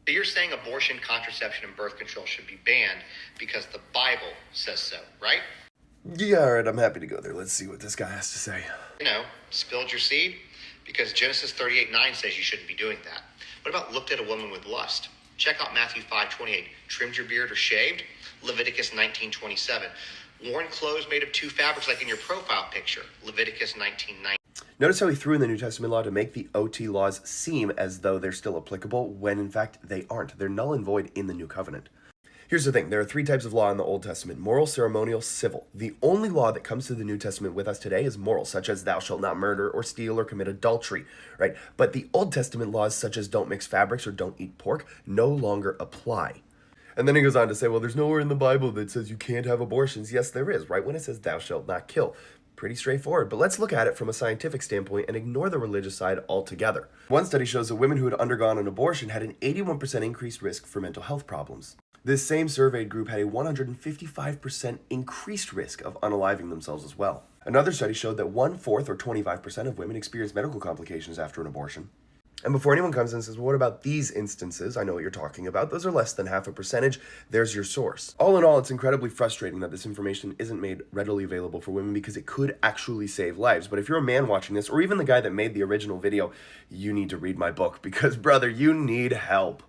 So you're saying abortion, contraception, and birth control should be banned because the Bible says so, right? Yeah, all right, I'm happy to go there. Let's see what this guy has to say. Spilled your seed? Because Genesis 38:9 says you shouldn't be doing that. What about looked at a woman with lust? Check out Matthew 5:28. Trimmed your beard or shaved? Leviticus 19:27. Worn clothes made of two fabrics like in your profile picture? Leviticus 19:9. Notice how he threw in the New Testament law to make the OT laws seem as though they're still applicable, when in fact they aren't. They're null and void in the New Covenant. Here's the thing. There are three types of law in the Old Testament: moral, ceremonial, civil. The only law that comes to the New Testament with us today is moral, such as thou shalt not murder or steal or commit adultery, right? But the Old Testament laws, such as don't mix fabrics or don't eat pork, no longer apply. And then he goes on to say, well, there's nowhere in the Bible that says you can't have abortions. Yes, there is, right when it says thou shalt not kill. Pretty straightforward, but let's look at it from a scientific standpoint and ignore the religious side altogether. One study shows that women who had undergone an abortion had an 81% increased risk for mental health problems. This same surveyed group had a 155% increased risk of unaliving themselves as well. Another study showed that 1/4 or 25% of women experience medical complications after an abortion. And before anyone comes in and says, well, what about these instances? I know what you're talking about. Those are less than half a percentage. There's your source. All in all, it's incredibly frustrating that this information isn't made readily available for women because it could actually save lives. But if you're a man watching this, or even the guy that made the original video, you need to read my book because, brother, you need help.